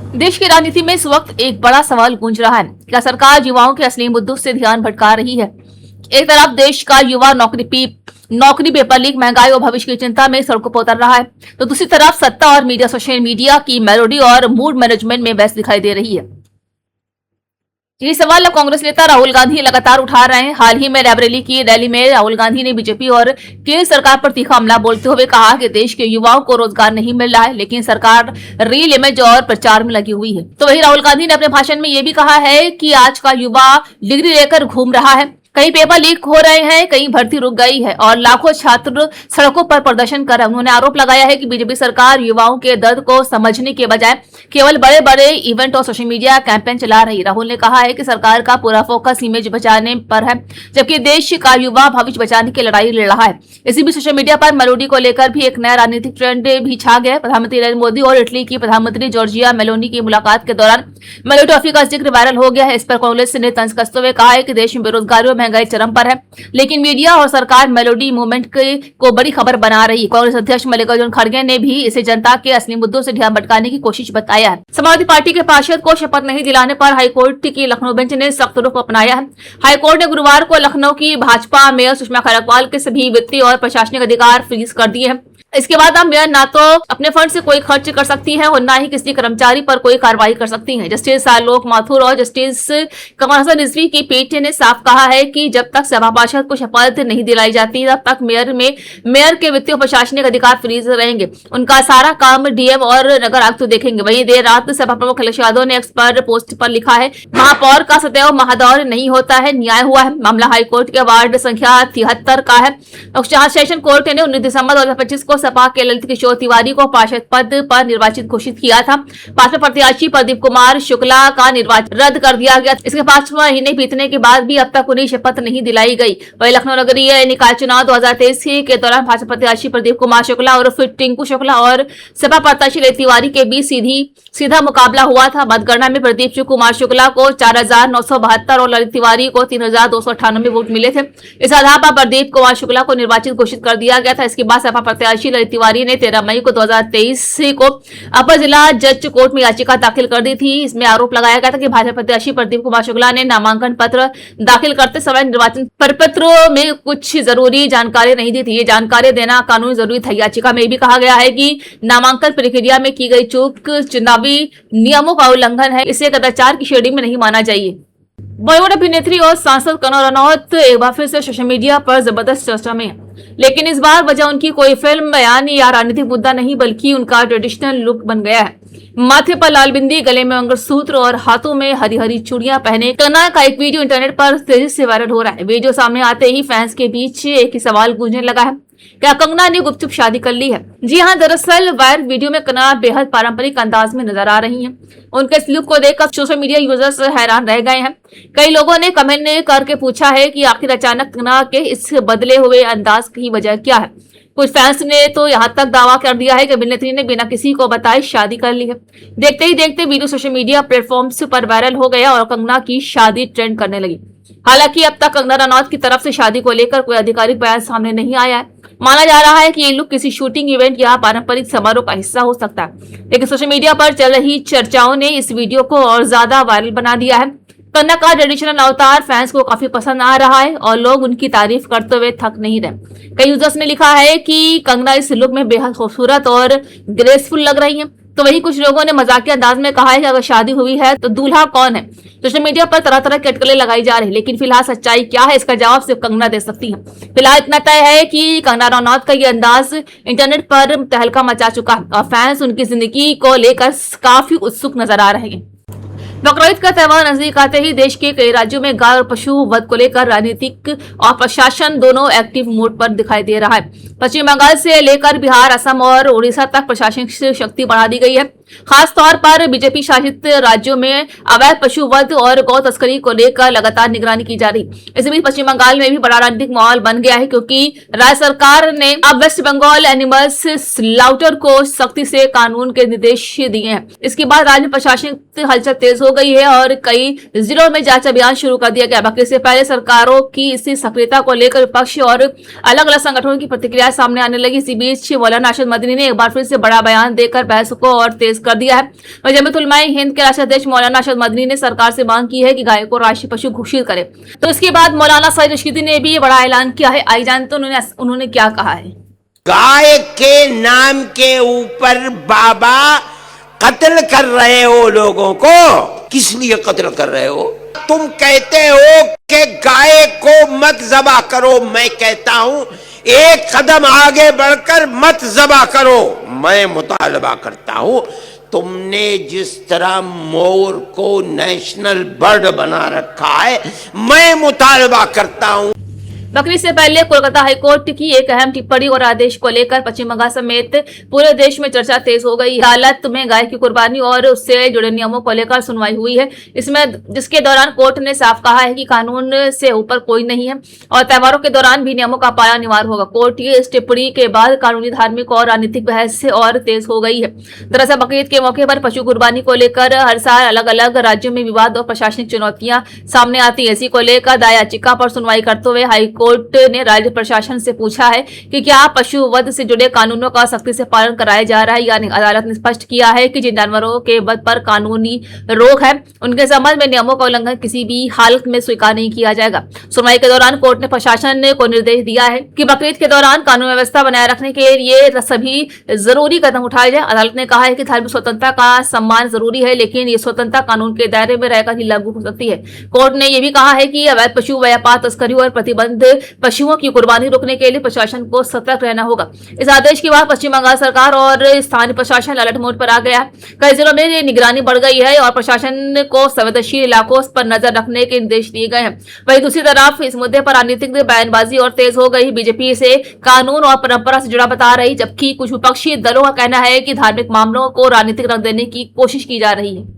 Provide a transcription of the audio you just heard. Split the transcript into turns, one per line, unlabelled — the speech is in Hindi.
देश की राजनीति में इस वक्त एक बड़ा सवाल गूंज रहा है। क्या सरकार युवाओं के असली मुद्दों से ध्यान भटका रही है? एक तरफ देश का युवा नौकरी, पेपर लीक, महंगाई और भविष्य की चिंता में सड़कों पर उतर रहा है, तो दूसरी तरफ सत्ता और मीडिया सोशल मीडिया की मेलोडी और मूड मैनेजमेंट में व्यस्त दिखाई दे रही है। ये सवाल कांग्रेस नेता राहुल गांधी लगातार उठा रहे हैं। हाल ही में रायबरेली की रैली में राहुल गांधी ने बीजेपी और केंद्र सरकार पर तीखा हमला बोलते हुए कहा कि देश के युवाओं को रोजगार नहीं मिल रहा है, लेकिन सरकार रील इमेज और प्रचार में लगी हुई है। तो वही राहुल गांधी ने अपने भाषण में ये भी कहा है कि आज का युवा डिग्री लेकर घूम रहा है, कई पेपर लीक हो रहे हैं, कई भर्ती रुक गई है और लाखों छात्र सड़कों पर प्रदर्शन कर रहे हैं। उन्होंने आरोप लगाया है कि बीजेपी सरकार युवाओं के दर्द को समझने के बजाय केवल बड़े बड़े इवेंट और सोशल मीडिया कैंपेन चला रही है। राहुल ने कहा है कि सरकार का पूरा फोकस इमेज बचाने पर है, जबकि देश का युवा भविष्य बचाने की लड़ाई लड़ रहा है। इसी बीच सोशल मीडिया पर मेलोडी को लेकर भी एक नया राजनीतिक ट्रेंड भी छा गया। प्रधानमंत्री नरेंद्र मोदी और इटली की प्रधानमंत्री जॉर्जिया मेलोनी की मुलाकात के दौरान मेलोडी टॉफी का जिक्र वायरल हो गया है। इस पर कांग्रेस ने तंज कसते हुए कहा है कि देश में बेरोजगारी और महंगाई चरम पर है, लेकिन मीडिया और सरकार मेलोडी मूवमेंट को बड़ी खबर बना रही है। कांग्रेस अध्यक्ष मल्लिकार्जुन खड़गे ने भी इसे जनता के असली मुद्दों से ध्यान भटकाने की कोशिश बताया है। समाजवादी पार्टी के पार्षद को शपथ नहीं दिलाने पर हाईकोर्ट की लखनऊ बेंच ने सख्त रुख अपनाया है। हाईकोर्ट ने गुरुवार को लखनऊ की भाजपा मेयर सुषमा खैरवाल के सभी वित्तीय और प्रशासनिक अधिकार फ्रीज कर दिए हैं। इसके बाद अब मेयर ना तो अपने फंड से कोई खर्च कर सकती है और न ही किसी कर्मचारी पर कोई कार्रवाई कर सकती है। जस्टिस आलोक माथुर और जस्टिस कमर हसन रिजवी की पीठ ने साफ कहा है कि जब तक सभा पार्षद को शपथ नहीं दिलाई जाती तब तक मेयर के वित्तीय और प्रशासनिक अधिकार फ्रीज रहेंगे। उनका सारा काम डीएम और नगर आयुक्त देखेंगे। वहीं देर रात सभा प्रमुख अखिलेश यादव ने एक्स पर पोस्ट पर लिखा है, महापौर का सदैव महादौर नहीं होता है, न्याय हुआ है। मामला हाईकोर्ट के वार्ड संख्या 73 का है। सेशन कोर्ट ने 19 दिसंबर 2025 को सपा के ललित किशोर तिवारी को पार्षद पद पर निर्वाचित घोषित किया था। भाजपा प्रत्याशी प्रदीप कुमार शुक्ला का निर्वाचन रद्द कर दिया गया। इसके 5 महीने बीतने के बाद भी अब तक उन्हें शपथ नहीं दिलाई गई। वही लखनऊ नगरीय निकाय चुनाव 2023 के दौरान भाजपा प्रत्याशी प्रदीप कुमार शुक्ला और फिर टिंकू शुक्ला और सपा प्रत्याशी ललित तिवारी के बीच सीधा मुकाबला हुआ था। मतगणना में प्रदीप कुमार शुक्ला को 4,972 और ललित तिवारी को 3,298 वोट मिले थे। इस आधार पर प्रदीप कुमार शुक्ला को निर्वाचित घोषित कर दिया गया था। इसके बाद सपा प्रत्याशी ललित तिवारी ने 13 मई को 2023 को अपर जिला जज कोर्ट में याचिका दाखिल कर दी थी। इसमें आरोप लगाया गया था कि भाजपा प्रत्याशी प्रदीप कुमार शुक्ला ने नामांकन पत्र दाखिल करते समय निर्वाचन प्रपत्र में कुछ जरूरी जानकारी नहीं दी थी। ये जानकारी देना कानूनी जरूरी था। याचिका में भी कहा गया है कि नामांकन प्रक्रिया में की गई चूक चुनावी नियमों का उल्लंघन है, इसे कदाचार की श्रेणी में नहीं माना जाइए। बॉलीवुड अभिनेत्री और सांसद कंगना रनौत एक बार फिर से सोशल मीडिया पर जबरदस्त चर्चा में है, लेकिन इस बार वजह उनकी कोई फिल्म, बयान या राजनीतिक मुद्दा नहीं, बल्कि उनका ट्रेडिशनल लुक बन गया है। माथे पर लाल बिंदी, गले में मंगलसूत्र और हाथों में हरी हरी चूड़ियां पहने कंगना का एक वीडियो इंटरनेट पर तेजी से वायरल हो रहा है। वीडियो सामने आते ही फैंस के बीच एक ही सवाल गूंजने लगा है, क्या कंगना ने गुपचुप शादी कर ली है? जी हाँ, दरअसल वायरल वीडियो में कंगना बेहद पारंपरिक अंदाज में नजर आ रही हैं। उनके इस लुक को देखकर सोशल मीडिया यूजर्स हैरान रह गए हैं। कई लोगों ने कमेंट करके पूछा है कि आखिर अचानक कंगना के इस बदले हुए अंदाज की वजह क्या है। कुछ फैंस ने तो यहाँ तक दावा कर दिया है कि अभिनेत्री ने बिना किसी को बताए शादी कर ली है। देखते ही देखते वीडियो सोशल मीडिया प्लेटफॉर्म्स पर वायरल हो गया और कंगना की शादी ट्रेंड करने लगी। हालांकि अब तक कंगना रनौत की तरफ से शादी को लेकर कोई आधिकारिक बयान सामने नहीं आया है। माना जा रहा है कि ये लुक किसी शूटिंग इवेंट या पारंपरिक समारोह का हिस्सा हो सकता है, लेकिन सोशल मीडिया पर चल रही चर्चाओं ने इस वीडियो को और ज्यादा वायरल बना दिया है। कंगना का ट्रेडिशनल अवतार फैंस को काफी पसंद आ रहा है और लोग उनकी तारीफ करते हुए थक नहीं रहे। कई यूजर्स ने लिखा है कि कंगना इस लुक में बेहद खूबसूरत और ग्रेसफुल लग रही है। तो वहीं कुछ लोगों ने मजाकिया अंदाज में कहा है कि अगर शादी हुई है तो दूल्हा कौन है। सोशल मीडिया पर तरह तरह की अटकलें लगाई जा रही है, लेकिन फिलहाल सच्चाई क्या है इसका जवाब सिर्फ कंगना दे सकती है। फिलहाल इतना तय है कि कंगना रनौत का ये अंदाज इंटरनेट पर तहलका मचा चुका है और फैंस उनकी जिंदगी को लेकर काफी उत्सुक नजर आ रहे हैं। बकरीद का त्यौहार नजदीक आते ही देश के कई राज्यों में गाय और पशु वध को लेकर राजनीतिक और प्रशासन दोनों एक्टिव मोड पर दिखाई दे रहा है। पश्चिम बंगाल से लेकर बिहार, असम और उड़ीसा तक प्रशासनिक शक्ति बढ़ा दी गई है। खास तौर पर बीजेपी शासित राज्यों में अवैध पशु वध और गौ तस्करी को लेकर लगातार निगरानी की जा रही। इसी बीच पश्चिम बंगाल में भी बड़ा राजनीतिक माहौल बन गया है, क्योंकि राज्य सरकार ने अब वेस्ट बंगाल एनिमल्स स्लाउटर को सख्ती से कानून के निर्देश दिए हैं। इसके बाद राज्य में प्रशासनिक हलचल तेज हो गई है और कई जिलों में जांच अभियान शुरू कर दिया गया। बाकी इससे पहले सरकारों की इसी सक्रियता को लेकर विपक्ष और अलग अलग संगठनों की प्रतिक्रिया सामने आने लगी। इसी बीच मौलाना अरशद मदनी ने एक बार फिर से बड़ा बयान देकर बहस को और तेज तेज कर दिया है। और जमीयत उलमा हिंद के राष्ट्रीय अध्यक्ष मौलाना अशद मदनी ने सरकार से मांग की है कि गाय को राष्ट्रीय पशु घोषित करे। तो इसके बाद मौलाना सईद रशीदी ने भी बड़ा ऐलान किया है। आई जानते उन्होंने क्या कहा है।
गाय के नाम के ऊपर बाबा कत्ल कर रहे हो लोगों को, किस लिए कत्ल कर रहे हो? तुम कहते हो कि गाय को मत ज़बा करो, मैं कहता हूं एक कदम आगे बढ़कर मत ज़बा करो। मैं मुतालबा करता हूं, तुमने जिस तरह मोर को नेशनल बर्ड बना रखा है, मैं मुतालबा करता हूं।
बकरीद से पहले कोलकाता हाईकोर्ट की एक अहम टिप्पणी और आदेश को लेकर पश्चिम बंगाल समेत पूरे देश में चर्चा तेज हो गई। अदालत में गाय की कुर्बानी और उससे जुड़े नियमों को लेकर सुनवाई हुई है, जिसके दौरान कोर्ट ने साफ कहा है कि कानून से ऊपर कोई नहीं है और त्योहारों के दौरान भी नियमों का पालन अनिवार्य होगा। कोर्ट की इस टिप्पणी के बाद कानूनी, धार्मिक और राजनीतिक बहस से और तेज हो गई है। दरअसल बकरीद के मौके पर पशु कुर्बानी को लेकर हर साल अलग अलग राज्यों में विवाद और प्रशासनिक चुनौतियां सामने आती है। इसी को लेकर दायर याचिका पर सुनवाई करते हुए हाईकोर्ट ने राज्य प्रशासन से पूछा है कि क्या पशु वध से जुड़े कानूनों का सख्ती से पालन कराया जा रहा है या नहीं। अदालत ने स्पष्ट किया है कि जिन जानवरों के वध पर कानूनी रोक है, उनके संबंध में नियमों का उल्लंघन किसी भी हालत में स्वीकार नहीं किया जाएगा। सुनवाई के दौरान कोर्ट ने प्रशासन को निर्देश दिया है कि बकरीद के दौरान कानून व्यवस्था बनाए रखने के लिए सभी जरूरी कदम उठाए जाए। अदालत ने कहा है कि धार्मिक स्वतंत्रता का सम्मान जरूरी है, लेकिन ये स्वतंत्रता कानून के दायरे में रहकर ही लागू हो सकती है। कोर्ट ने यह भी कहा है कि अवैध पशु व्यापार, तस्करी और प्रतिबंध पशुओं की कुर्बानी रोकने के लिए प्रशासन को सतर्क रहना होगा। इस आदेश के बाद पश्चिम बंगाल सरकार और स्थानीय प्रशासन अलर्ट मोड पर आ गया है। कई जिलों में निगरानी बढ़ गई है और प्रशासन को संवेदनशील इलाकों पर नजर रखने के निर्देश दिए गए हैं। वहीं दूसरी तरफ इस मुद्दे पर राजनीतिक बयानबाजी और तेज हो गई। बीजेपी से कानून और परंपरा से जुड़ा बता रही, जबकि कुछ विपक्षी दलों का कहना है कि धार्मिक मामलों को राजनीतिक रंग देने की कोशिश की जा रही है।